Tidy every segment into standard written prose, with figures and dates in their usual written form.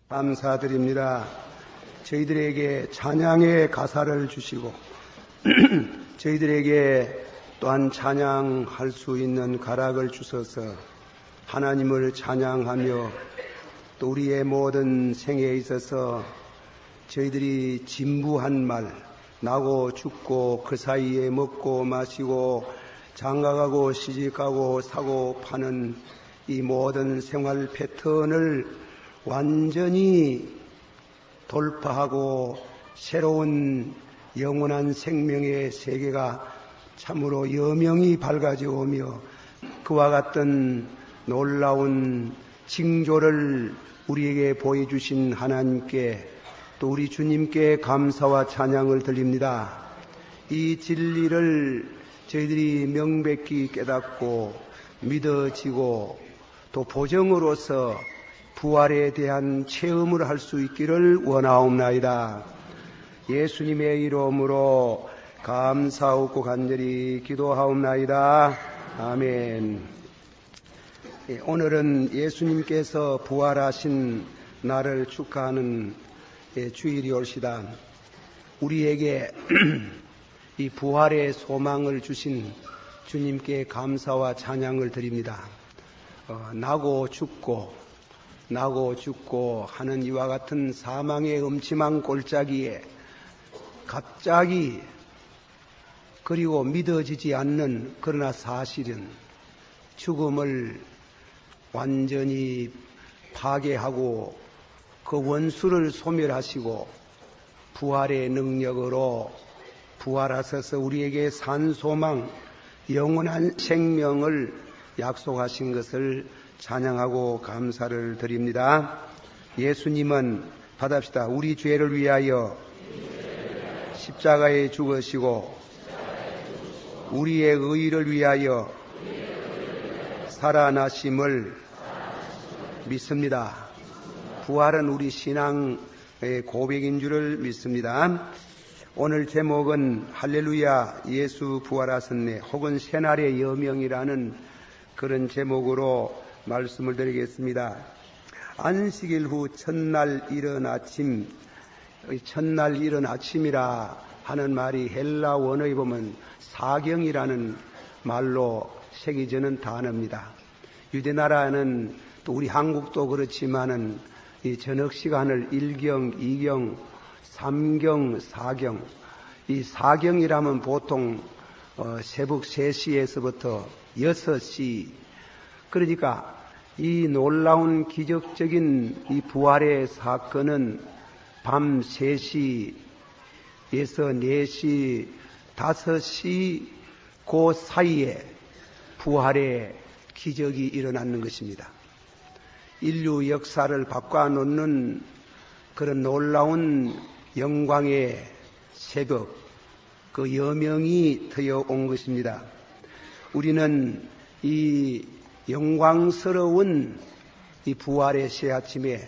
감사드립니다. 저희들에게 찬양의 가사를 주시고 저희들에게 또한 찬양할 수 있는 가락을 주셔서 하나님을 찬양하며 또 우리의 모든 생애에 있어서 저희들이 진부한 말, 나고 죽고 그 사이에 먹고 마시고 장가가고 시집가고 사고 파는 이 모든 생활 패턴을 완전히 돌파하고 새로운 영원한 생명의 세계가 참으로 여명이 밝아져 오며 그와 같은 놀라운 징조를 우리에게 보여주신 하나님께 또 우리 주님께 감사와 찬양을 드립니다. 이 진리를 저희들이 명백히 깨닫고 믿어지고 또 보정으로서 부활에 대한 체험을 할 수 있기를 원하옵나이다. 예수님의 이름으로 감사하고 간절히 기도하옵나이다. 아멘. 오늘은 예수님께서 부활하신 날을 축하하는 주일이 올시다. 우리에게 이 부활의 소망을 주신 주님께 감사와 찬양을 드립니다. 나고 죽고 하는 이와 같은 사망의 음침한 골짜기에 갑자기 그리고 믿어지지 않는 그러나 사실은 죽음을 완전히 파괴하고 그 원수를 소멸하시고 부활의 능력으로 부활하셔서 우리에게 산 소망, 영원한 생명을 약속하신 것을 찬양하고 감사를 드립니다. 예수님은 받합시다. 우리 죄를 위하여 십자가에 죽으시고 우리의 의를 위하여 살아나심을 믿습니다. 부활은 우리 신앙의 고백인 줄을 믿습니다. 오늘 제목은 할렐루야 예수 부활하셨네 혹은 새날의 여명이라는 그런 제목으로 말씀을 드리겠습니다. 안식일 후 첫날 이른 아침, 첫날 이른 아침이라 하는 말이 헬라 원어에 보면 사경이라는 말로 새겨지는 단어입니다. 유대나라는 또 우리 한국도 그렇지만은 이 저녁 시간을 1경, 2경, 3경, 4경, 이 4경이라면 보통 새벽 3시에서부터 6시, 그러니까 이 놀라운 기적적인 이 부활의 사건은 밤 3시에서 4시, 5시 그 사이에 부활의 기적이 일어나는 것입니다. 인류 역사를 바꿔놓는 그런 놀라운 영광의 새벽, 그 여명이 되어온 것입니다. 우리는 이 영광스러운 이 부활의 새아침에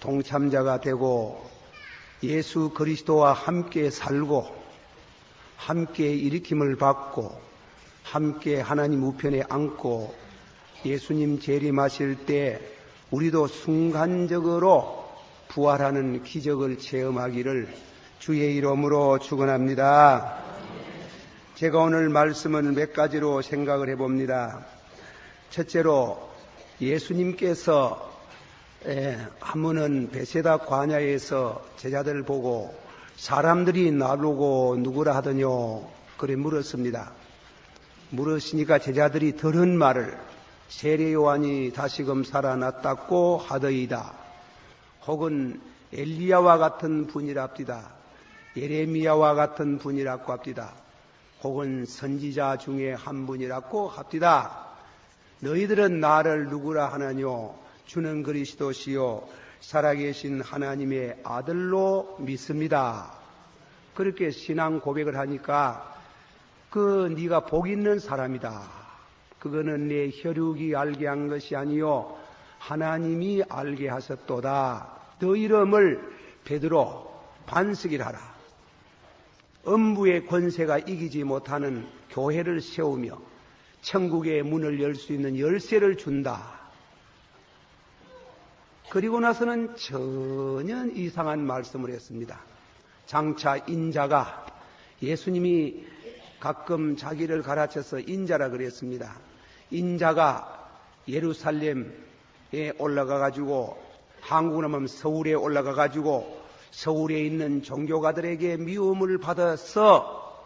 동참자가 되고 예수 그리스도와 함께 살고 함께 일으킴을 받고 함께 하나님 우편에 앉고 예수님 재림하실 때 우리도 순간적으로 부활하는 기적을 체험하기를 주의 이름으로 축원합니다. 제가 오늘 말씀을 몇 가지로 생각을 해봅니다. 첫째로 예수님께서 한 번은 베세다 광야에서 제자들을 보고 사람들이 나보고 누구라 하더뇨 그래 물었습니다. 물으시니까 제자들이 들은 말을 세례 요한이 다시금 살아났다고 하더이다. 혹은 엘리야와 같은 분이랍디다. 예레미야와 같은 분이라고 합디다. 혹은 선지자 중에 한 분이라고 합디다. 너희들은 나를 누구라 하나뇨? 주는 그리스도시요 살아계신 하나님의 아들로 믿습니다. 그렇게 신앙 고백을 하니까 네가 복 있는 사람이다. 그거는 내 혈육이 알게 한 것이 아니요 하나님이 알게 하셨도다. 너 이름을 베드로 반석이라 하라. 음부의 권세가 이기지 못하는 교회를 세우며 천국의 문을 열 수 있는 열쇠를 준다. 그리고 나서는 전혀 이상한 말씀을 했습니다. 장차 인자가, 예수님이 가끔 자기를 가르쳐서 인자라 그랬습니다. 인자가 예루살렘에 올라가 가지고, 한국으로 하면 서울에 올라가 가지고 서울에 있는 종교가들에게 미움을 받아서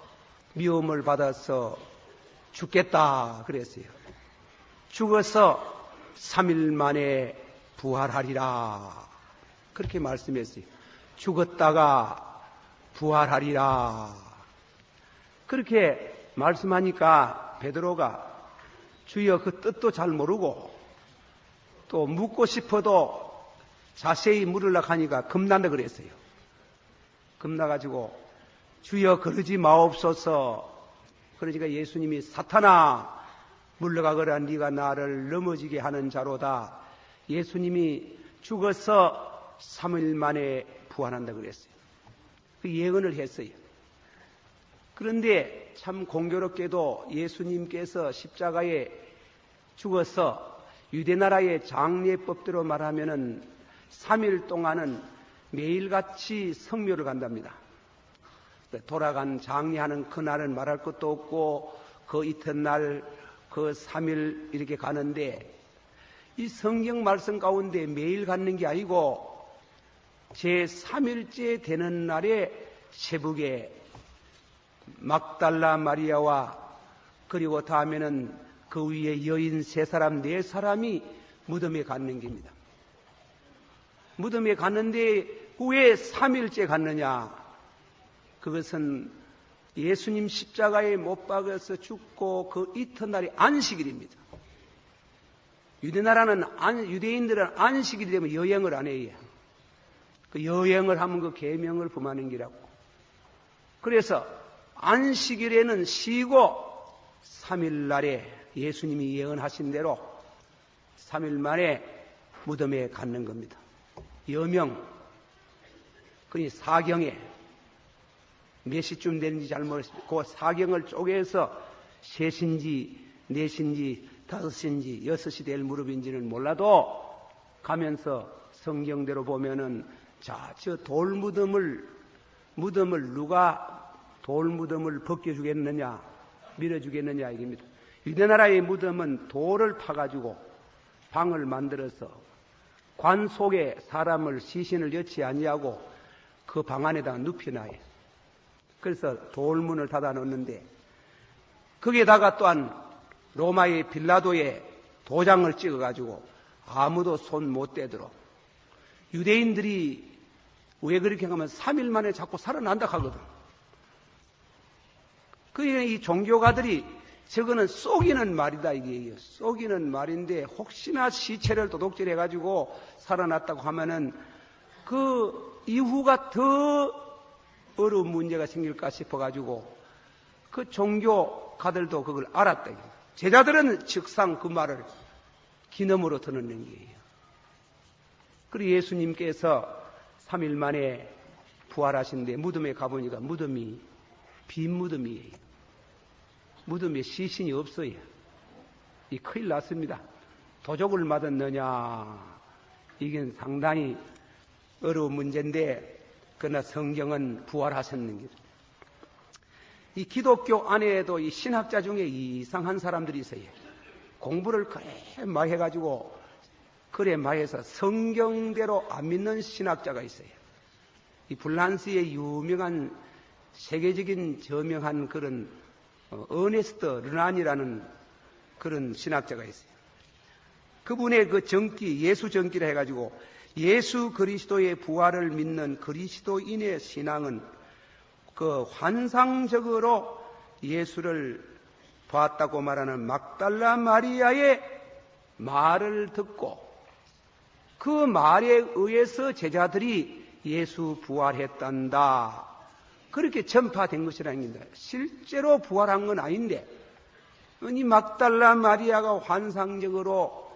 죽겠다 그랬어요. 죽어서 3일 만에 부활하리라 그렇게 말씀했어요. 죽었다가 부활하리라 그렇게 말씀하니까 베드로가 주여 그 뜻도 잘 모르고 또 묻고 싶어도 자세히 물으려고 하니까 겁난다 그랬어요. 겁나가지고 주여 그러지 마옵소서. 그러니까 예수님이 사탄아 물러가거라 네가 나를 넘어지게 하는 자로다. 예수님이 죽어서 3일 만에 부활한다 그랬어요. 그 예언을 했어요. 그런데 참 공교롭게도 예수님께서 십자가에 죽어서 유대나라의 장례법대로 말하면은 3일 동안은 매일같이 성묘를 간답니다. 돌아간 장례하는 그날은 말할 것도 없고 그 이튿날 그 3일 이렇게 가는데 이 성경 말씀 가운데 매일 갖는 게 아니고 제3일째 되는 날에 새벽에 막달라 마리아와 그리고 다음에는 그 위에 여인 3사람 4사람이 무덤에 갔는 겁니다. 무덤에 갔는데 왜 3일째 갔느냐? 그것은 예수님 십자가에 못 박아서 죽고 그 이튿날이 안식일입니다. 유대인들은 안식일이 되면 여행을 안 해요. 그 여행을 하면 그 계명을 범하는 기라고. 그래서 안식일에는 쉬고 3일날에 예수님이 예언하신 대로 3일 만에 무덤에 갔는 겁니다. 여명, 그니 사경에 몇 시쯤 되는지 잘 모르겠습니다. 그 사경을 쪼개서 3시인지 4시인지 5시인지 6시 될 무렵인지는 몰라도 가면서 성경대로 보면은 자, 저 돌무덤을 누가 돌무덤을 벗겨주겠느냐 밀어주겠느냐 이겁니다. 유대나라의 무덤은 돌을 파가지고 방을 만들어서 관 속에 사람을 시신을 여치 아니하고 그 방 안에다가 눕혀놔요. 그래서 돌문을 닫아 놓는데 거기에다가 또한 로마의 빌라도에 도장을 찍어가지고 아무도 손 못 대도록. 유대인들이 왜 그렇게 하면 3일 만에 자꾸 살아난다 하거든. 그러니까 이 종교가들이 저거는 속이는 말이다 이게 속이는 말인데 혹시나 시체를 도둑질해가지고 살아났다고 하면은 그 이후가 더 어려운 문제가 생길까 싶어가지고 그 종교가들도 그걸 알았다. 제자들은 즉상 그 말을 기념으로 듣는 거예요. 그리고 예수님께서 3일 만에 부활하신데 무덤에 가보니까 무덤이 빈 무덤이에요. 무덤에 시신이 없어요. 이 큰일 났습니다. 도적을 맞았느냐 이게 상당히 어려운 문제인데 그러나 성경은 부활하셨는 거죠. 이 기독교 안에도 이 신학자 중에 이상한 사람들이 있어요. 공부를 그래 많이 해가지고 그래 많이 해서 성경대로 안 믿는 신학자가 있어요. 이 불란스의 유명한 세계적인 저명한 그런 어네스트 르난이라는 그런 신학자가 있어요. 그분의 그 정기, 예수 정기라 해가지고 예수 그리스도의 부활을 믿는 그리스도인의 신앙은 그 환상적으로 예수를 봤다고 말하는 막달라 마리아의 말을 듣고 그 말에 의해서 제자들이 예수 부활했단다. 그렇게 전파된 것이라는 겁니다. 실제로 부활한 건 아닌데 이 막달라 마리아가 환상적으로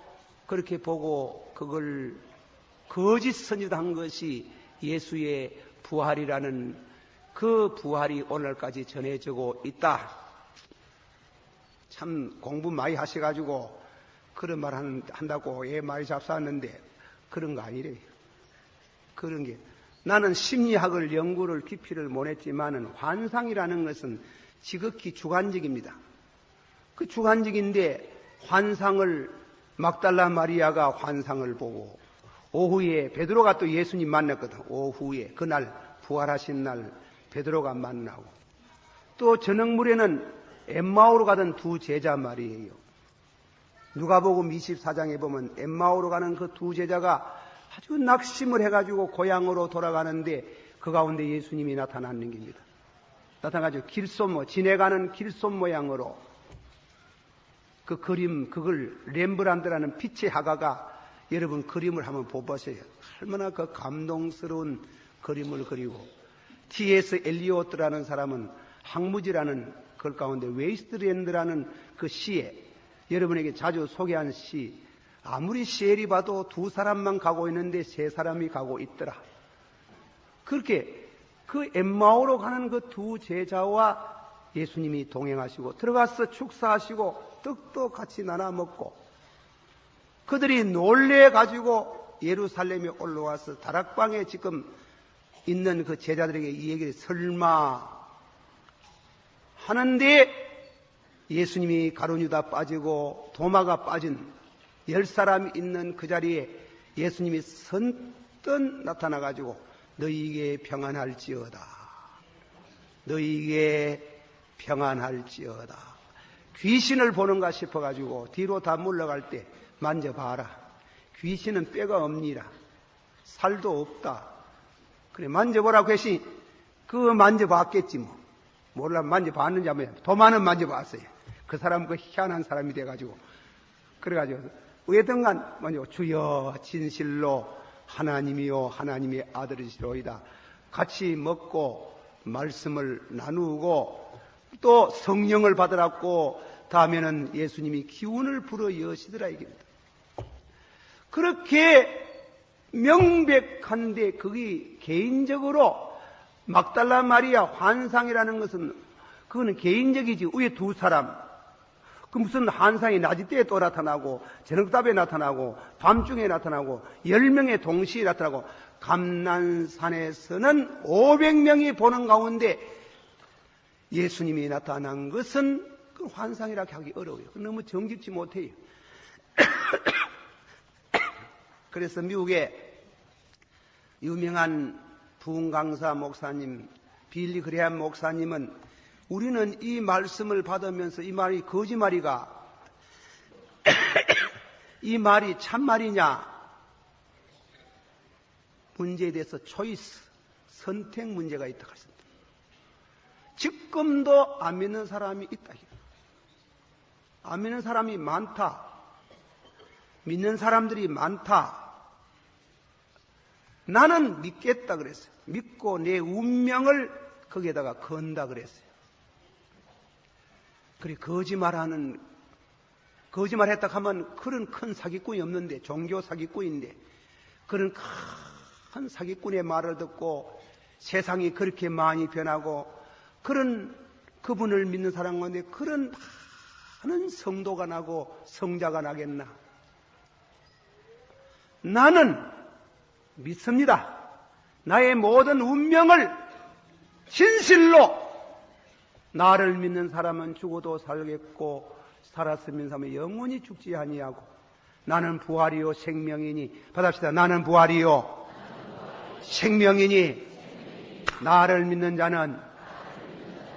그렇게 보고 그걸 거짓 선지한 것이 예수의 부활이라는 그 부활이 오늘까지 전해지고 있다. 참 공부 많이 하셔가지고 그런 말 한다고 애 많이 잡쌌는데 그런 거 아니래요. 그런 게. 나는 심리학을 연구를 깊이를 못했지만은 환상이라는 것은 지극히 주관적입니다. 그 주관적인데 환상을 막달라 마리아가 환상을 보고 오후에 베드로가 또 예수님 만났거든. 오후에 그날 부활하신 날 베드로가 만나고 또 저녁물에는 엠마오로 가던 두 제자 말이에요. 누가복음 24장에 보면 엠마오로 가는 그 두 제자가 아주 낙심을 해가지고 고향으로 돌아가는데 그 가운데 예수님이 나타나는 겁니다. 나타나가지고 길손모, 지내가는 길손 모양으로 그 그림, 그걸 렘브란트라는 빛의 화가가 여러분 그림을 한번 보세요. 얼마나 그 감동스러운 그림을 그리고 T.S. 엘리오트라는 사람은 항무지라는 그 가운데 웨이스트랜드라는 그 시에 여러분에게 자주 소개한 시 아무리 시엘이 봐도 두 사람만 가고 있는데 세 사람이 가고 있더라. 그렇게 그 엠마오로 가는 그 두 제자와 예수님이 동행하시고 들어가서 축사하시고 떡도 같이 나눠 먹고 그들이 놀래 가지고 예루살렘에 올라와서 다락방에 지금 있는 그 제자들에게 이 얘기를 설마 하는데 예수님이 가룟유다 빠지고 도마가 빠진 10사람이 있는 그 자리에 예수님이 선뜻 나타나 가지고 너희에게 평안할지어다. 너희에게 평안할지어다. 귀신을 보는가 싶어가지고 뒤로 다 물러갈 때 만져봐라. 귀신은 뼈가 없니라. 살도 없다. 그래 만져보라고 했으니 그거 만져봤겠지 뭐. 몰라 만져봤는지 한번 도마는 만져봤어요. 그 사람은 그 희한한 사람이 돼가지고 그래가지고 왜든간 먼저 주여 진실로 하나님이요 하나님의 아들이시로이다. 같이 먹고 말씀을 나누고 또 성령을 받으라고 다음에는 예수님이 기운을 불어 여시더라 이깁니다. 그렇게 명백한데 그게 개인적으로 막달라 마리아 환상이라는 것은 그거는 개인적이지. 위에 두 사람 그 무슨 환상이 낮이 때에 또 나타나고 저녁답에 나타나고 밤중에 나타나고 10명의 동시에 나타나고 감난산에서는 500명이 보는 가운데 예수님이 나타난 것은 그 환상이라고 하기 어려워요. 너무 정직지 못해요. 그래서 미국의 유명한 부흥강사 목사님 빌리 그레함 목사님은 우리는 이 말씀을 받으면서 이 말이 거짓말이가 이 말이 참말이냐 문제에 대해서 초이스 선택 문제가 있다고 했습니다. 지금도 안 믿는 사람이 있다. 안 믿는 사람이 많다. 믿는 사람들이 많다. 나는 믿겠다 그랬어요. 믿고 내 운명을 거기에다가 건다 그랬어요. 그래 거짓말했다 하면 그런 큰 사기꾼이 없는데 종교 사기꾼인데 그런 큰 사기꾼의 말을 듣고 세상이 그렇게 많이 변하고 그런 그분을 믿는 사람 가운데 그런 많은 성도가 나고 성자가 나겠나? 나는 믿습니다. 나의 모든 운명을 진실로 나를 믿는 사람은 죽어도 살겠고 살아서 믿는 사람은 영원히 죽지 아니하고 나는 부활이요 생명이니 받합시다. 나는 부활이요 생명이니 나를 믿는 자는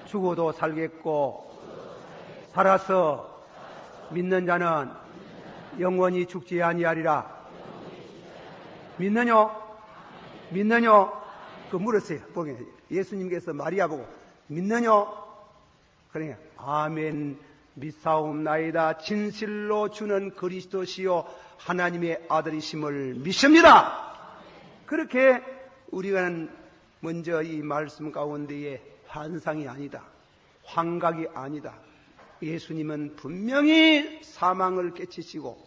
죽어도 살겠고 살아서 믿는 자는 영원히 죽지 아니하리라. 믿느냐? 믿느냐? 그 물었어요. 보게 예수님께서 마리아 보고 믿느냐? 그러니까 아멘 믿사옵나이다. 진실로 주는 그리스도시요 하나님의 아들이심을 믿습니다. 그렇게 우리가 먼저 이 말씀 가운데에 환상이 아니다. 환각이 아니다. 예수님은 분명히 사망을 깨치시고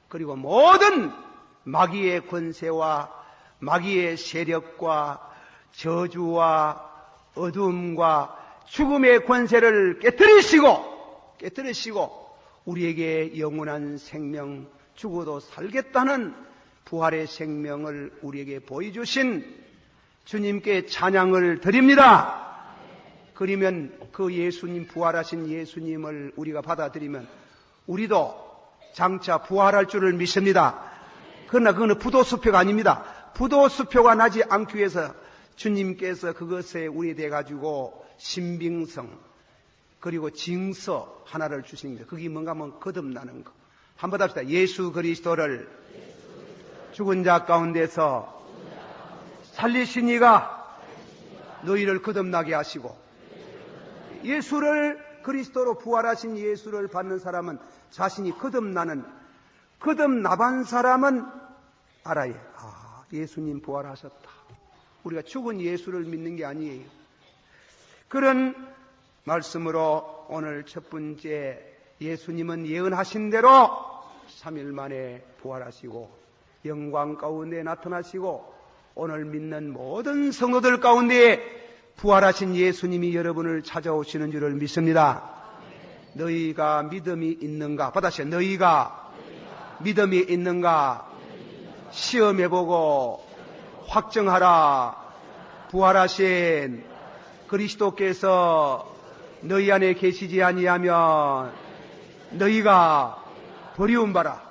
그리고 모든 마귀의 권세와 마귀의 세력과 저주와 어둠과 죽음의 권세를 깨뜨리시고 우리에게 영원한 생명 죽어도 살겠다는 부활의 생명을 우리에게 보여주신 주님께 찬양을 드립니다. 그러면 그 예수님, 부활하신 예수님을 우리가 받아들이면 우리도 장차 부활할 줄을 믿습니다. 그러나 그거는 부도수표가 아닙니다. 부도수표가 나지 않기 위해서 주님께서 그것에 우리 돼가지고 신빙성 그리고 징서 하나를 주십니다. 그게 뭔가 하면 거듭나는 거. 한번 합시다. 예수 그리스도를 죽은 자 가운데서 살리신 이가 너희를 거듭나게 하시고, 예수를 그리스도로 부활하신 예수를 받는 사람은 자신이 거듭나반 사람은 알아야 해요. 예수님 부활하셨다. 우리가 죽은 예수를 믿는 게 아니에요. 그런 말씀으로 오늘 첫 번째, 예수님은 예언하신 대로 3일 만에 부활하시고 영광 가운데 나타나시고 오늘 믿는 모든 성도들 가운데 부활하신 예수님이 여러분을 찾아오시는 줄을 믿습니다. 너희가 믿음이 있는가? 받아주세요. 너희가 믿음이 있는가? 시험해보고 확정하라. 부활하신 그리스도께서 너희 안에 계시지 아니하면 너희가 버리움받아.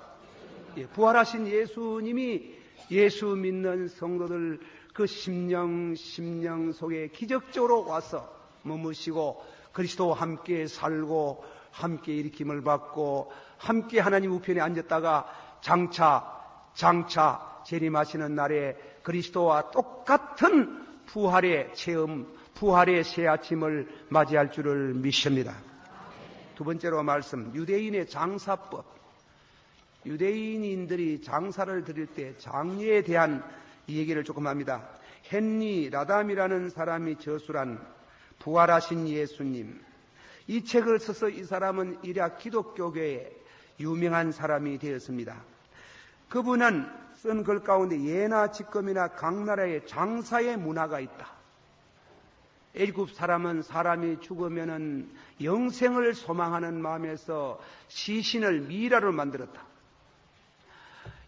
부활하신 예수님이 예수 믿는 성도들 그 심령 속에 기적적으로 와서 머무시고 그리스도와 함께 살고 함께 일으킴을 받고 함께 하나님 우편에 앉았다가 장차 재림하시는 날에 그리스도와 똑같은 부활의 체험, 부활의 새 아침을 맞이할 줄을 믿습니다. 두 번째로 말씀, 유대인의 장사법. 유대인들이 장사를 드릴 때 장례에 대한 얘기를 조금 합니다. 헨리 라담이라는 사람이 저술한 부활하신 예수님, 이 책을 써서 이 사람은 이략 기독교계에 유명한 사람이 되었습니다. 그분은 쓴 글 가운데 예나 지금이나 각 나라의 장사의 문화가 있다. 애굽 사람은 사람이 죽으면은 영생을 소망하는 마음에서 시신을 미라로 만들었다.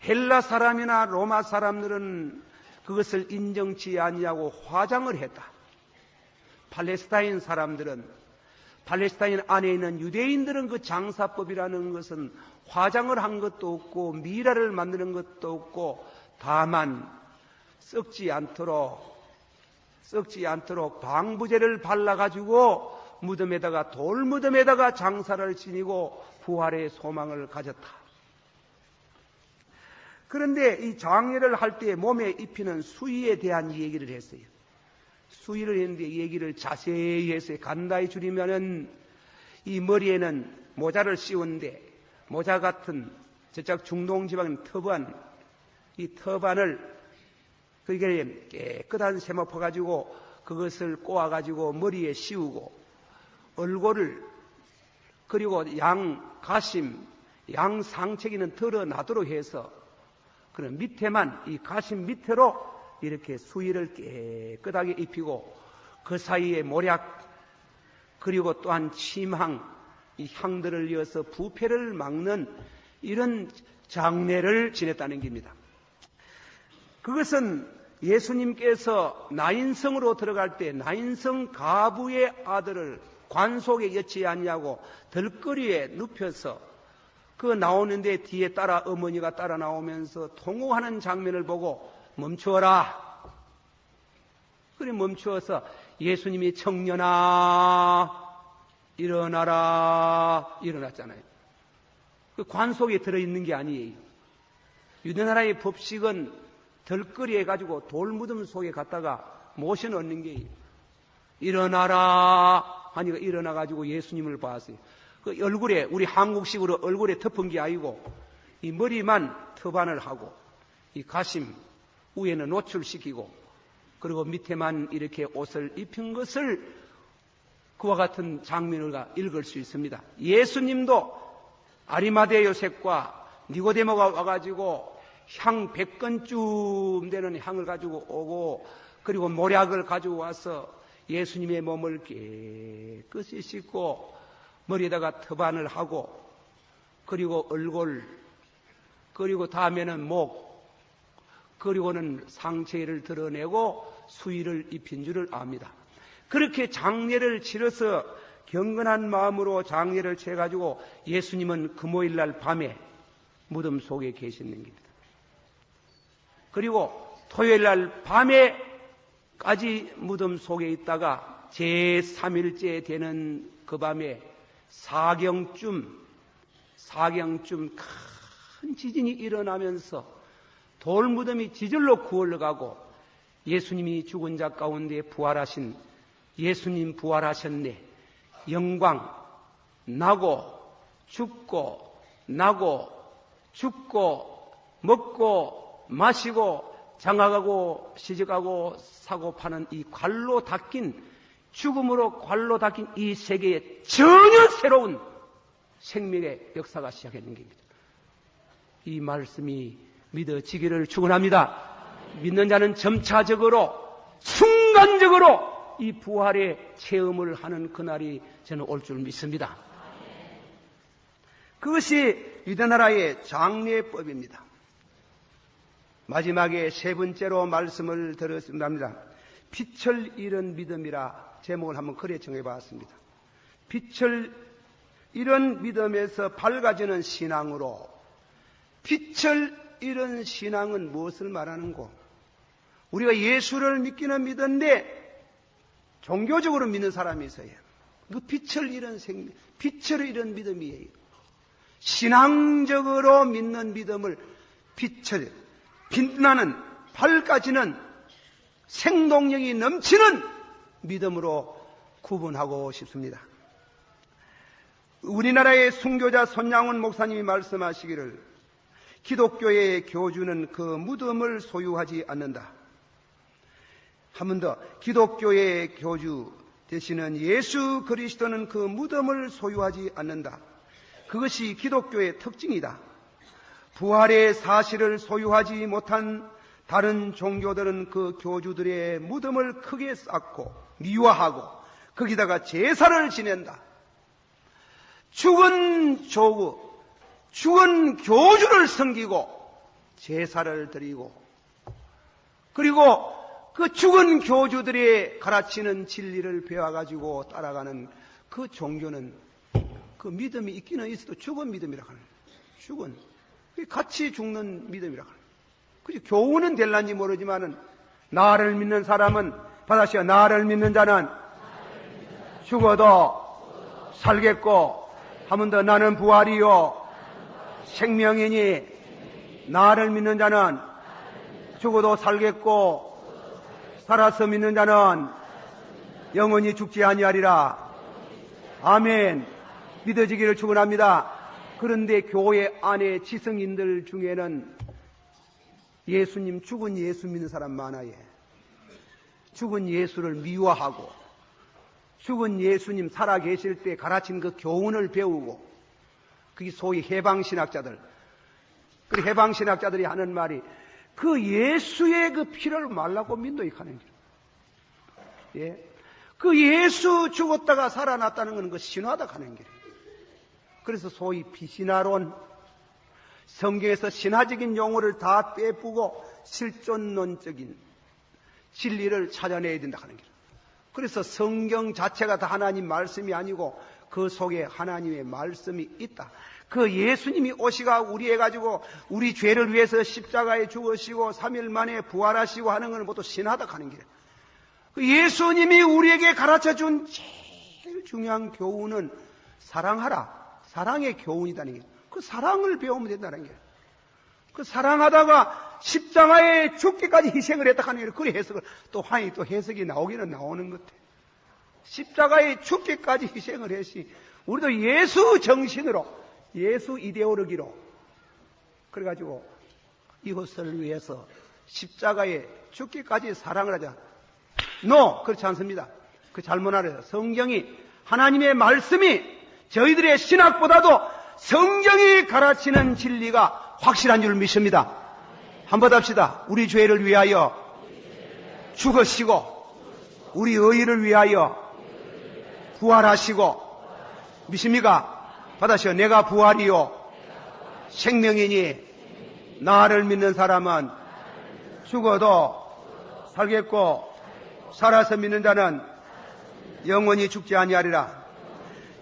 헬라 사람이나 로마 사람들은 그것을 인정치 아니하고 화장을 했다. 팔레스타인 사람들은, 팔레스타인 안에 있는 유대인들은 그 장사법이라는 것은 화장을 한 것도 없고 미라를 만드는 것도 없고 다만 썩지 않도록 방부제를 발라가지고 무덤에다가, 돌무덤에다가 장사를 지니고 부활의 소망을 가졌다. 그런데 이 장례를 할 때 몸에 입히는 수의에 대한 얘기를 했어요. 수의를 했는데 얘기를 자세히 해서 간단히 줄이면은 이 머리에는 모자를 씌우는데 모자 같은 저쪽 중동 지방의 터반, 이 터반을 그게 깨끗한 셈을 퍼가지고 그것을 꼬아가지고 머리에 씌우고 얼굴을 그리고 양 가심, 양 상체기는 드러나도록 해서 그런 밑에만 이 가심 밑으로 이렇게 수의를 깨끗하게 입히고 그 사이에 모략 그리고 또한 침향, 이 향들을 이어서 부패를 막는 이런 장례를 지냈다는 겁니다. 그것은 예수님께서 나인성으로 들어갈 때 나인성 가부의 아들을 관속에 여치 아니하고 들거리에 눕혀서 그 나오는데 뒤에 따라 어머니가 따라 나오면서 통곡하는 장면을 보고 멈추어라. 그래 멈추어서 예수님이 청년아 일어나라 일어났잖아요. 그 관속에 들어있는 게 아니에요. 유대나라의 법식은 덜거리에 가지고 돌무덤 속에 갔다가 모셔 넣는 게 일어나라 하니까 일어나가지고 예수님을 봤어요. 그 얼굴에 우리 한국식으로 얼굴에 덮은 게 아니고 이 머리만 터반을 하고 이 가심 위에는 노출시키고 그리고 밑에만 이렇게 옷을 입힌 것을 그와 같은 장면을 읽을 수 있습니다. 예수님도 아리마대 요셉과 니고데모가 와가지고 향 100건쯤 되는 향을 가지고 오고 그리고 모략을 가지고 와서 예수님의 몸을 깨끗이 씻고 머리에다가 터반을 하고 그리고 얼굴 그리고 다음에는 목 그리고는 상체를 드러내고 수의를 입힌 줄을 압니다. 그렇게 장례를 치러서 경건한 마음으로 장례를 치러가지고 예수님은 금요일날 밤에 무덤 속에 계시는 겁니다. 그리고 토요일날 밤에까지 무덤 속에 있다가 제3일째 되는 그 밤에 사경쯤 큰 지진이 일어나면서 돌무덤이 지절로 구월러가고 예수님이 죽은 자 가운데 부활하신 예수님 부활하셨네. 영광 나고 죽고 나고 죽고 먹고 마시고 장악하고 시집가고 사고 파는 이 관로 닦인 죽음으로 관로 닦인 이 세계에 전혀 새로운 생명의 역사가 시작되는 겁니다. 이 말씀이 믿어지기를 축원합니다. 믿는 자는 점차적으로 순간적으로 이 부활의 체험을 하는 그날이 저는 올 줄 믿습니다. 그것이 유대나라의 장례법입니다. 마지막에 세 번째로 말씀을 드렸습니다. 빛을 잃은 믿음이라 제목을 한번 그래 정해봤습니다. 빛을 잃은 믿음에서 밝아지는 신앙으로 빛을 잃은 신앙은 무엇을 말하는고? 우리가 예수를 믿기는 믿는데 종교적으로 믿는 사람이 있어요. 그 빛을 잃은 믿음이에요. 신앙적으로 믿는 믿음을 빛나는 밝아지는 생동력이 넘치는 믿음으로 구분하고 싶습니다. 우리나라의 순교자 손양훈 목사님이 말씀하시기를 기독교의 교주는 그 무덤을 소유하지 않는다. 한 번 더, 기독교의 교주 되시는 예수 그리스도는 그 무덤을 소유하지 않는다. 그것이 기독교의 특징이다. 부활의 사실을 소유하지 못한 다른 종교들은 그 교주들의 무덤을 크게 쌓고 미화하고 거기다가 제사를 지낸다. 죽은 교주를 섬기고 제사를 드리고 그리고 그 죽은 교주들이 가르치는 진리를 배워가지고 따라가는 그 종교는 그 믿음이 있기는 있어도 죽은 믿음이라 하는 거예요. 같이 죽는 믿음이라 하는 거예요. 그죠? 교훈은 될란지 모르지만은 나를 믿는 사람은 받아시오. 나를 믿는 자는 죽어도 살겠고 한 번 더 나는 부활이요 생명이니 나를 믿는 자는 죽어도 살겠고 살아서 믿는 자는 영원히 죽지 아니하리라. 아멘. 믿어지기를 축원합니다. 그런데 교회 안에 지성인들 중에는 죽은 예수 믿는 사람 많아요. 죽은 예수를 미화하고 죽은 예수님 살아계실 때 가르친 그 교훈을 배우고 그게 소위 해방신학자들. 그 해방신학자들이 하는 말이 그 예수의 그 피를 말라고 믿노이 하는 길. 예. 그 예수 죽었다가 살아났다는 것은 그 신화다 하는 길. 그래서 소위 비신화론, 성경에서 신화적인 용어를 다 빼쁘고 실존론적인 진리를 찾아내야 된다 하는 길. 그래서 성경 자체가 다 하나님 말씀이 아니고 그 속에 하나님의 말씀이 있다. 그 예수님이 오시가 우리 죄를 위해서 십자가에 죽으시고 3일 만에 부활하시고 하는 건 모두 신하다 하는 길. 그 예수님이 우리에게 가르쳐준 제일 중요한 교훈은 사랑하라. 사랑의 교훈이다는 게. 그 사랑을 배우면 된다는 게. 그 사랑하다가 십자가에 죽기까지 희생을 했다 하는 게. 그 해석을 또 해석이 나오기는 나오는 것 같아. 십자가에 죽기까지 희생을 했시. 우리도 예수 정신으로, 예수 이데올로기로 그래가지고 이것을 위해서 십자가에 죽기까지 사랑을 하자. 그렇지 않습니다. 그 잘못 알아요. 성경이 하나님의 말씀이 저희들의 신학보다도 성경이 가르치는 진리가 확실한 줄 믿습니다. 한번 합시다. 우리 죄를 위하여 죽으시고 우리 의를 위하여 부활하시고 믿습니까? 받아시오. 내가 부활이요 생명이니 나를 믿는 사람은 죽어도 살겠고 살아서 믿는 자는 영원히 죽지 아니하리라.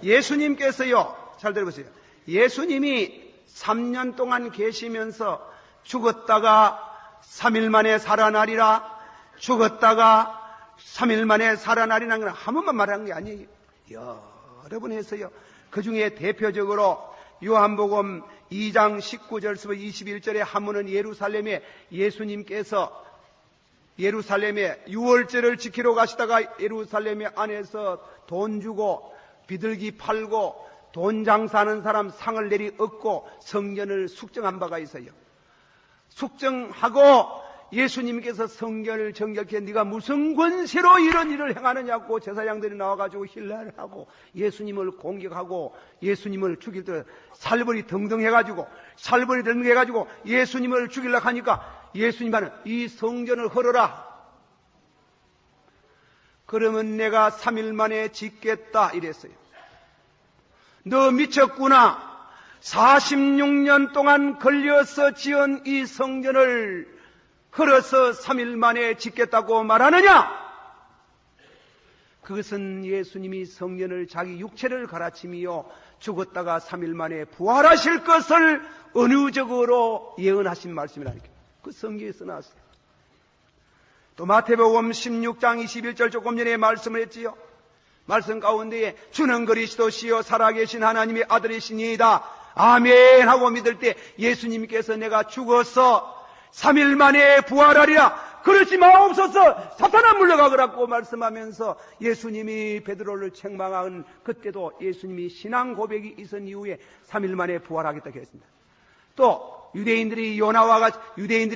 예수님께서요, 잘 들어보세요. 예수님이 3년 동안 계시면서 죽었다가 3일 만에 살아나리라, 죽었다가 3일 만에 살아나리라는 건 한 번만 말한 게 아니에요. 여러 번 했어요. 그 중에 대표적으로 요한복음 2장 19절에서 21절에 하면은 예수님께서 예루살렘에 유월절을 지키러 가시다가 예루살렘 안에서 돈 주고 비둘기 팔고 돈 장사하는 사람 상을 내리 얻고 성전을 숙정한 바가 있어요. 숙정하고 예수님께서 성전을 정결케 네가 무슨 권세로 이런 일을 행하느냐고 제사장들이 나와가지고 힐라를 하고 예수님을 공격하고 예수님을 죽일 때 살벌이 등등해가지고 예수님을 죽이려고 하니까 예수님은 이 성전을 헐어라. 그러면 내가 3일 만에 짓겠다 이랬어요. 너 미쳤구나. 46년 동안 걸려서 지은 이 성전을 헐어서 3일 만에 짓겠다고 말하느냐? 그것은 예수님이 성전을 자기 육체를 갈아치미요 죽었다가 3일 만에 부활하실 것을 은유적으로 예언하신 말씀이라니까. 그 성경에 써놨어요. 또 마태복음 16장 21절 조금 전에 말씀을 했지요. 말씀 가운데에 주는 그리스도시요 살아계신 하나님의 아들이시니이다. 아멘 하고 믿을 때 예수님께서 내가 죽어서 3일 만에 부활하리라. 그러지 마옵소서. 사탄아 물러가거라고 말씀하면서 예수님이 베드로를 책망한 그때도 예수님이 신앙 고백이 있은 이후에 3일 만에 부활하겠다고 했습니다. 또 유대인들이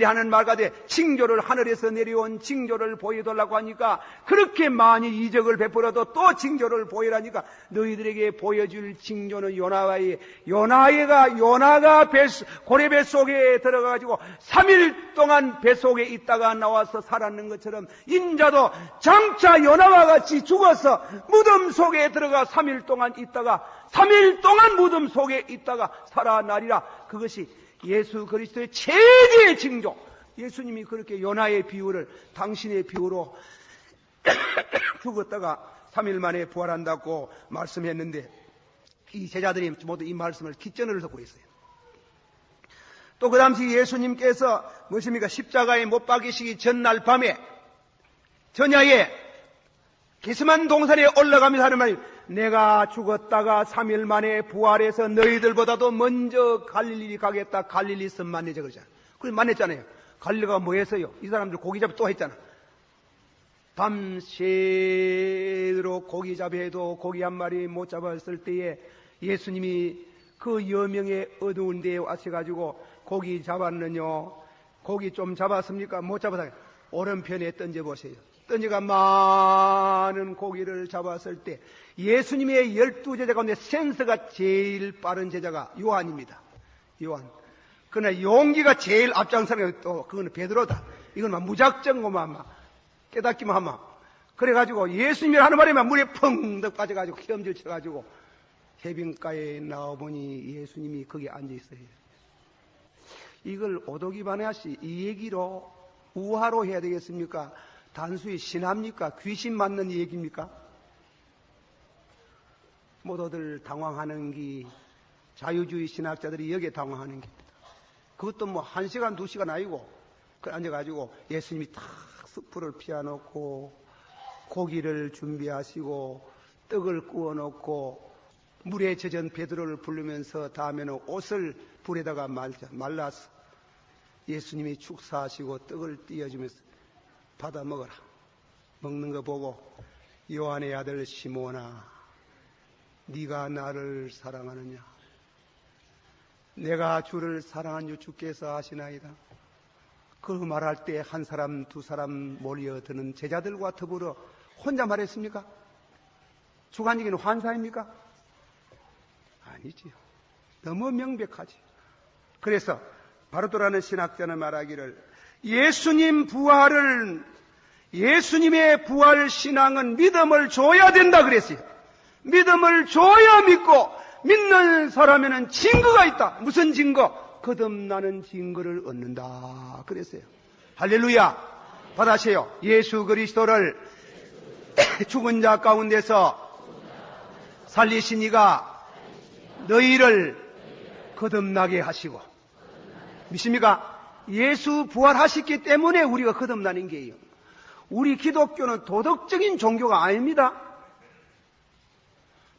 하는 말과 같아 징조를 하늘에서 내려온 징조를 보여달라고 하니까 그렇게 많이 이적을 베풀어도 또 징조를 보이라니까 너희들에게 보여줄 징조는 요나가 고래 뱃속에 들어가가지고 3일 동안 뱃속에 있다가 나와서 살았는 것처럼 인자도 장차 요나와 같이 죽어서 무덤 속에 들어가 3일 동안 무덤 속에 있다가 살아나리라. 그것이 예수 그리스도의 최대의 징조. 예수님이 그렇게 요나의 비유를 당신의 비유로 죽었다가 3일 만에 부활한다고 말씀했는데 이 제자들이 모두 이 말씀을 기전을 듣고 있어요. 또 그 당시 예수님께서 무엇입니까? 십자가에 못 박이시기 전날 밤에 전야에 게스만 동산에 올라가면서 하는 말이 내가 죽었다가 3일 만에 부활해서 너희들보다도 먼저 갈릴리 가겠다. 갈릴리 선 만내자 그러잖아. 그래서 만냈잖아요. 갈릴리가 뭐 했어요? 이 사람들 고기 잡이 또 했잖아. 밤새도록 고기 잡이 해도 고기 한 마리 못 잡았을 때에 예수님이 그 여명의 어두운 데에 와셔가지고 고기 잡았느냐? 고기 좀 잡았습니까? 못 잡았다. 오른편에 던져보세요. 던져가 많은 고기를 잡았을 때 예수님의 12제자 가운데 센서가 제일 빠른 제자가 요한입니다. 요한. 그러나 용기가 제일 앞장서는 또 그거는 베드로다. 이건 막 무작정고만 막 깨닫기만 하면. 그래가지고 예수님이 하는 말에만 물에 펑덕 빠져가지고 헤엄질 쳐가지고 해변가에 나와보니 예수님이 거기 앉아있어요. 이걸 오도기반야시 이 얘기로 우화로 해야 되겠습니까? 단순히 신합니까? 귀신 맞는 얘기입니까? 모두들 당황하는 게 자유주의 신학자들이 여기에 당황하는 겁니다. 그것도 뭐 1시간, 2시간 아니고 그 앉아가지고 예수님이 탁 숯불을 피워놓고 고기를 준비하시고 떡을 구워놓고 물에 젖은 베드로를 부르면서 다음에는 옷을 불에다가 말라서 예수님이 축사하시고 떡을 띄워주면서 받아 먹어라. 먹는 거 보고 요한의 아들 시몬아 네가 나를 사랑하느냐? 내가 주를 사랑한 주 주께서 아시나이다. 그 말할 때 한 사람 두 사람 몰려드는 제자들과 더불어 혼자 말했습니까? 주관적인 환사입니까? 아니지요. 너무 명백하지. 그래서 바로도라는 신학자는 말하기를 예수님의 부활 신앙은 믿음을 줘야 된다 그랬어요. 믿음을 줘야 믿고 믿는 사람에는 증거가 있다. 무슨 증거? 거듭나는 증거를 얻는다 그랬어요. 할렐루야. 받아세요. 예수 그리스도를 죽은 자 가운데서 살리신 이가 너희를 거듭나게 하시고. 믿습니까? 예수 부활하셨기 때문에 우리가 거듭나는 게예요. 우리 기독교는 도덕적인 종교가 아닙니다.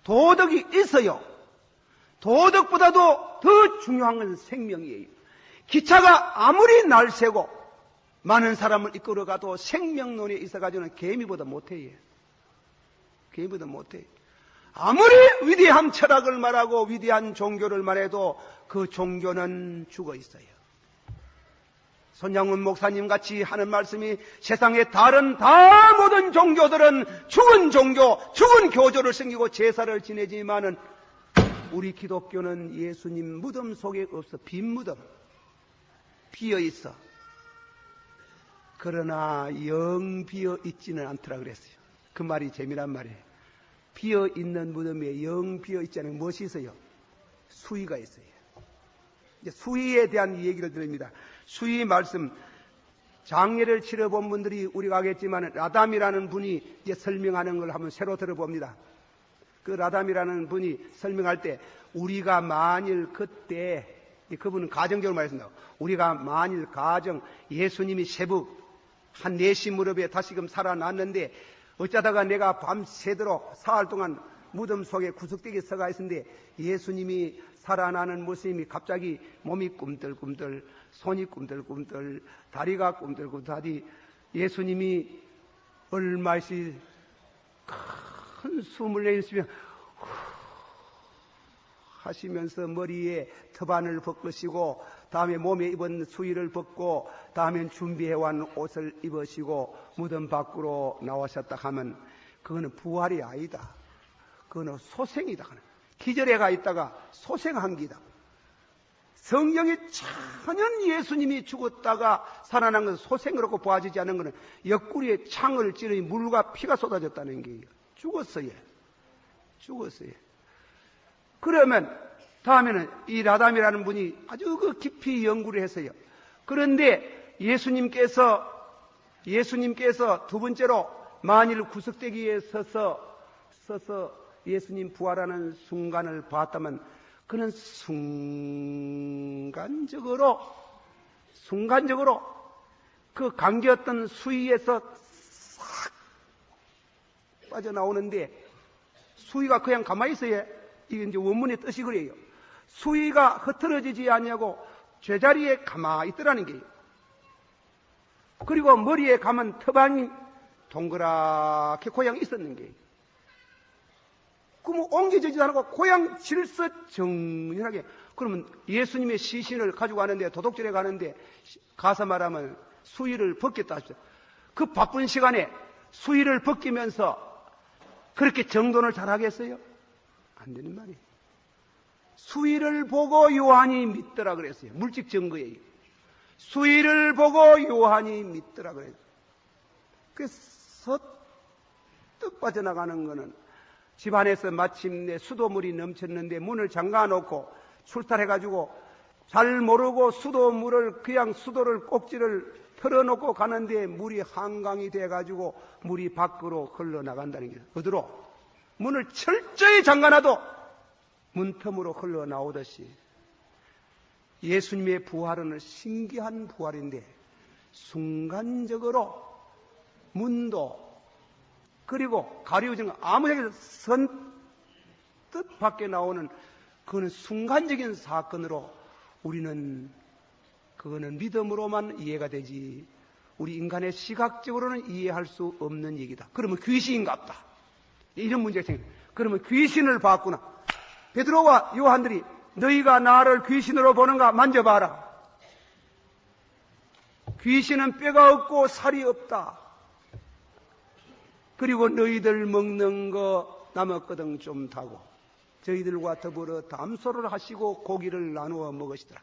도덕이 있어요. 도덕보다도 더 중요한 것은 생명이에요. 기차가 아무리 날새고 많은 사람을 이끌어가도 생명론에 있어가지고는 개미보다 못해요. 개미보다 못해요. 아무리 위대한 철학을 말하고 위대한 종교를 말해도 그 종교는 죽어 있어요. 손양훈 목사님 같이 하는 말씀이 세상의 다른 모든 종교들은 죽은 종교, 죽은 교조를 섬기고 제사를 지내지만은 우리 기독교는 예수님 무덤 속에 없어. 빈 무덤. 비어 있어. 그러나 영 비어 있지는 않더라 그랬어요. 그 말이 재미난 말이에요. 비어 있는 무덤에 영 비어 있지 않은 무엇이 있어요? 수위가 있어요. 이제 수위에 대한 얘기를 드립니다. 수위 말씀, 장례를 치러본 분들이 우리가 하겠지만 라담이라는 분이 이제 설명하는 걸 한번 새로 들어봅니다. 그 라담이라는 분이 설명할 때 우리가 만일 그때, 그분은 가정적으로 말했습니다. 우리가 만일 가정 예수님이 새벽 한 4시 무렵에 다시금 살아났는데 어쩌다가 내가 밤새도록 사흘 동안 무덤 속에 구석대기에 서가 있었는데 예수님이 살아나는 모습이 갑자기 몸이 꿈틀꿈틀, 손이 꿈틀꿈틀, 다리가 꿈틀꿈틀하디 예수님이 얼마씩 큰 숨을 내쉬며 하시면서 머리에 터반을 벗으시고 다음에 몸에 입은 수의를 벗고 다음엔 준비해온 옷을 입으시고 무덤 밖으로 나오셨다 하면 그거는 부활이 아니다. 그거는 소생이다. 기절해 가 있다가 소생한 기다. 성경이 천연 예수님이 죽었다가 살아난 것은 소생으로 보아지지 않은 것은 옆구리에 창을 찌르니 물과 피가 쏟아졌다는 게예요. 죽었어요. 죽었어요. 그러면 다음에는 이 라담이라는 분이 아주 그 깊이 연구를 했어요. 그런데 예수님께서 두 번째로 만일 구석대기에 서서 예수님 부활하는 순간을 봤다면 그는 순간적으로 그 감겼던 수위에서 싹 빠져나오는데 수위가 그냥 가만히 있어요. 이게 이제 원문의 뜻이 그래요. 수위가 흐트러지지 않냐고 제자리에 가만히 있더라는 게요. 그리고 머리에 감은 터반이 동그랗게 고양 있었는 게요. 그러면 옮겨지지도 않고 고양 질서정연하게. 그러면 예수님의 시신을 가지고 가는데 도둑질에 가는데 가서 말하면 수의를 벗겠다 하시죠. 그 바쁜 시간에 수의를 벗기면서 그렇게 정돈을 잘하겠어요? 안 되는 말이에요. 수의를 보고 요한이 믿더라 그랬어요. 물질 증거예요. 수의를 보고 요한이 믿더라 그랬어요. 그래서 떡 빠져나가는 거는 집안에서 마침내 수도물이 넘쳤는데 문을 잠가놓고 출탈해가지고 잘 모르고 수도물을 그냥 수도를 꼭지를 털어놓고 가는데 물이 한강이 돼가지고 물이 밖으로 흘러나간다는 게 어디로? 문을 철저히 잠가놔도 문틈으로 흘러나오듯이 예수님의 부활은 신기한 부활인데 순간적으로 문도 그리고 가리우진 거 아무 데서 선뜻 밖에 나오는 그거는 순간적인 사건으로 우리는 그거는 믿음으로만 이해가 되지 우리 인간의 시각적으로는 이해할 수 없는 얘기다. 그러면 귀신인갑다. 이런 문제가 생겨요. 그러면 귀신을 봤구나. 베드로와 요한들이 너희가 나를 귀신으로 보는가 만져봐라. 귀신은 뼈가 없고 살이 없다. 그리고 너희들 먹는 거 남았거든 좀 타고 저희들과 더불어 담소를 하시고 고기를 나누어 먹으시더라.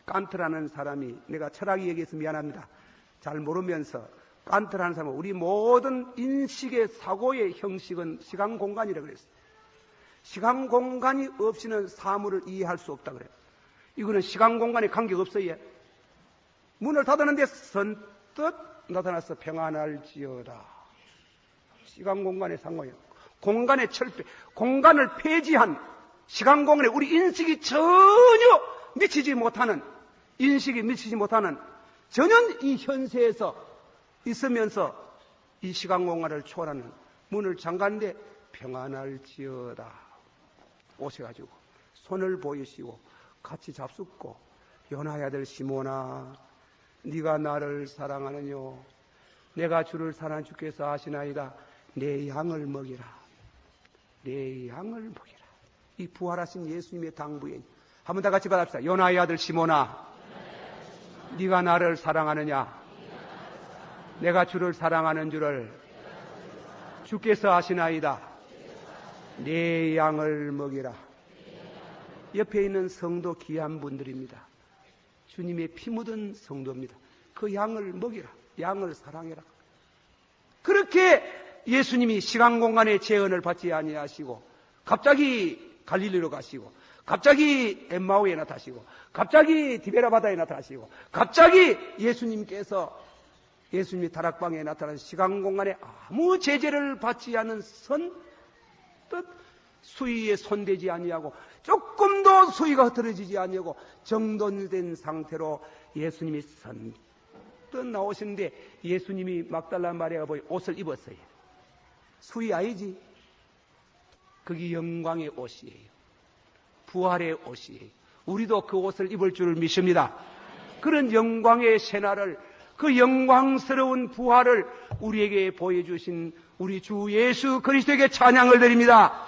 깐트라는 사람이 내가 철학 얘기해서 미안합니다. 잘 모르면서 깐트라는 사람은 우리 모든 인식의 사고의 형식은 시간 공간이라고 그랬어요. 시간 공간이 없이는 사물을 이해할 수 없다 그래요. 이거는 시간 공간에 관계가 없어요. 문을 닫았는데 선뜻 나타나서 평안할지어다. 시간 공간의 상관이 공간의 철폐, 공간을 폐지한 시간 공간에 우리 인식이 전혀 미치지 못하는, 인식이 미치지 못하는, 전혀 이 현세에서 있으면서 이 시간 공간을 초월하는 문을 잠갔는데 평안할지어다. 오셔가지고 손을 보이시고 같이 잡숫고, 요나의 아들 시몬아, 네가 나를 사랑하느뇨? 내가 주를 사랑하는 주께서 아시나이다. 내 양을 먹이라. 내 양을 먹이라. 이 부활하신 예수님의 당부에 한번 다 같이 받읍시다. 요나의 아들 시몬아, 네가 나를 사랑하느냐? 내가 주를 사랑하는 줄을 주께서 아시나이다. 내 양을 먹이라. 옆에 있는 성도 귀한 분들입니다. 주님의 피 묻은 성도입니다. 그 양을 먹이라. 양을 사랑해라. 그렇게 예수님이 시간 공간의 제한을 받지 아니하시고 갑자기 갈릴리로 가시고 갑자기 엠마오에 나타나시고 갑자기 디베라 바다에 나타나시고 갑자기 예수님께서 예수님이 다락방에 나타난 시간 공간에 아무 제재를 받지 않은 선뜻 수위에 손대지 아니하고 조금도 수위가 흐트러지지 아니하고 정돈된 상태로 예수님이 선뜻 나오시는데 예수님이 막달라 마리아가 보이 옷을 입었어요. 수위 아니지? 그게 영광의 옷이에요. 부활의 옷이에요. 우리도 그 옷을 입을 줄 믿습니다. 그런 영광의 새날을, 그 영광스러운 부활을 우리에게 보여주신 우리 주 예수 그리스도에게 찬양을 드립니다.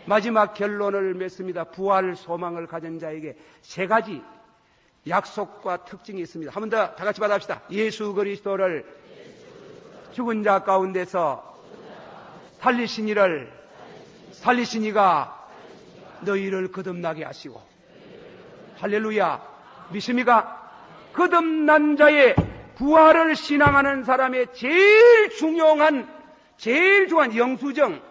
마지막 결론을 맺습니다. 부활 소망을 가진 자에게 세 가지 약속과 특징이 있습니다. 한 번 더 다 같이 받아봅시다. 예수 그리스도를 죽은 자 가운데서 살리신 이를 살리신 이가 너희를 거듭나게 하시고, 할렐루야, 믿습니까? 거듭난 자의 부활을 신앙하는 사람의 제일 중요한 영수증,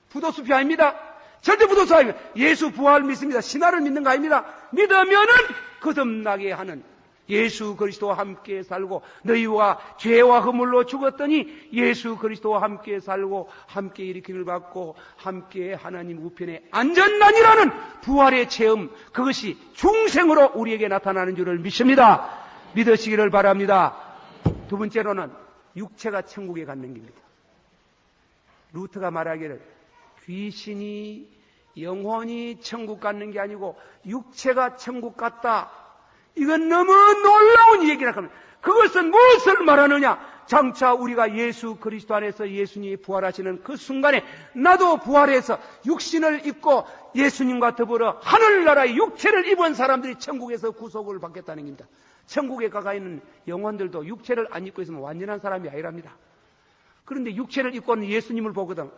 부도수표 아닙니다. 절대 부도수 아닙니다. 예수 부활 믿습니다. 신화를 믿는 거 아닙니다. 믿으면은 거듭나게 하는, 예수 그리스도와 함께 살고 너희와 죄와 허물로 죽었더니 예수 그리스도와 함께 살고 함께 일으킴을 받고 함께 하나님 우편에 앉았나니라는 부활의 체험, 그것이 중생으로 우리에게 나타나는 줄을 믿습니다. 믿으시기를 바랍니다. 두 번째로는 육체가 천국에 가는 길입니다. 루터가 말하기를 귀신이 영혼이 천국 가는 게 아니고 육체가 천국 갔다. 이건 너무 놀라운 얘기라 합니다. 그것은 무엇을 말하느냐? 장차 우리가 예수 그리스도 안에서 예수님이 부활하시는 그 순간에 나도 부활해서 육신을 입고 예수님과 더불어 하늘나라의 육체를 입은 사람들이 천국에서 구속을 받겠다는 겁니다. 천국에 가가 있는 영혼들도 육체를 안 입고 있으면 완전한 사람이 아니랍니다. 그런데 육체를 입고는 예수님을 보거든.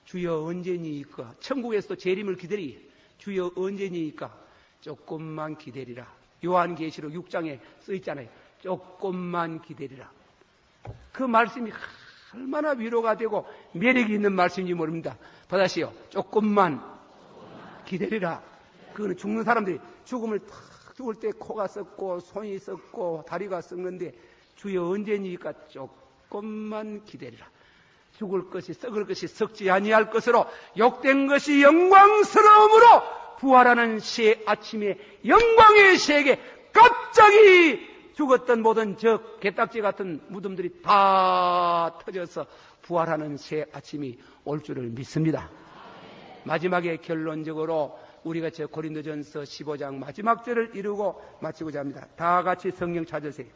주여 언제니까? 천국에서도 재림을 기다리. 주여 언제니까? 조금만 기다리라. 요한계시록 6장에 써 있잖아요. 조금만 기다리라. 그 말씀이 얼마나 위로가 되고 매력이 있는 말씀인지 모릅니다. 받아시오. 조금만 기다리라. 그거는 죽는 사람들이 죽음을 탁 죽을 때 코가 썩고 손이 썩고 다리가 썩는데 주여 언제니까 조금만 기다리라. 죽을 것이 썩을 것이 썩지 아니할 것으로 욕된 것이 영광스러움으로 부활하는 새 아침에 영광의 새에게 갑자기 죽었던 모든 저 개딱지 같은 무덤들이 다 터져서 부활하는 새 아침이 올 줄을 믿습니다. 마지막에 결론적으로 우리가 저 고린도전서 15장 마지막 절을 이루고 마치고자 합니다. 다 같이 성경 찾으세요.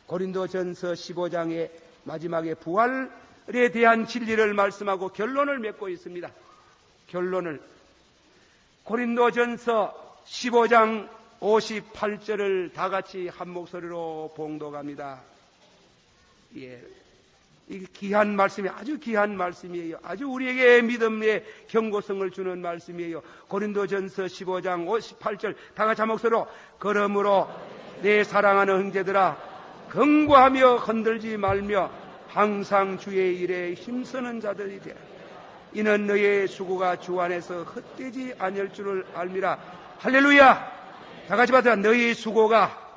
고린도전서 15장의 마지막에 부활에 대한 진리를 말씀하고 결론을 맺고 있습니다. 결론을 고린도전서 15장 58절을 다 같이 한 목소리로 봉독합니다. 예, 이 귀한 말씀이 아주 귀한 말씀이에요. 아주 우리에게 믿음의 경고성을 주는 말씀이에요. 고린도전서 15장 58절 다 같이 한 목소리로 그러므로 내 사랑하는 형제들아 긍고하며 흔들지 말며 항상 주의 일에 힘쓰는 자들이 되라. 이는 너의 수고가 주 안에서 헛되지 아니할 줄을 알미라. 할렐루야. 다 같이 받아. 너희 수고가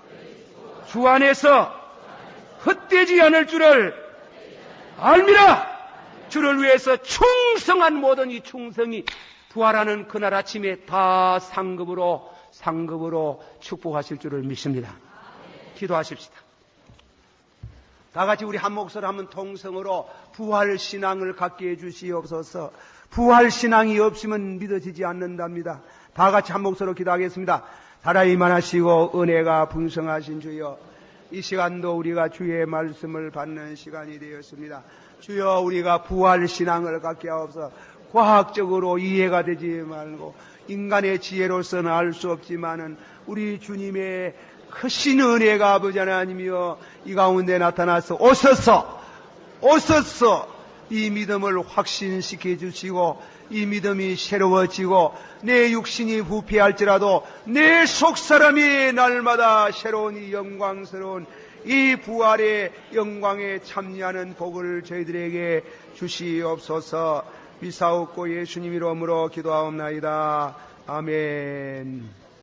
주 안에서 헛되지 않을 줄을 알미라. 주를 위해서 충성한 모든 이 충성이 부활하는 그날 아침에 다 상급으로 축복하실 줄을 믿습니다. 기도하십시다. 다 같이 우리 한 목소리 한번 통성으로 부활 신앙을 갖게 해주시옵소서. 부활 신앙이 없으면 믿어지지 않는답니다. 다 같이 한 목소리로 기도하겠습니다. 살아이 만하시고 은혜가 풍성하신 주여, 이 시간도 우리가 주의 말씀을 받는 시간이 되었습니다. 주여, 우리가 부활 신앙을 갖게 하옵소서. 과학적으로 이해가 되지 말고 인간의 지혜로서는 알 수 없지만은 우리 주님의 크신 은혜가 아버지 하나님이여 이 가운데 나타나서 오셔서 이 믿음을 확신시켜 주시고 이 믿음이 새로워지고 내 육신이 부패할지라도 내 속사람이 날마다 새로운 이 영광스러운 이 부활의 영광에 참여하는 복을 저희들에게 주시옵소서. 미사옵고 예수님 이름으로 기도하옵나이다. 아멘.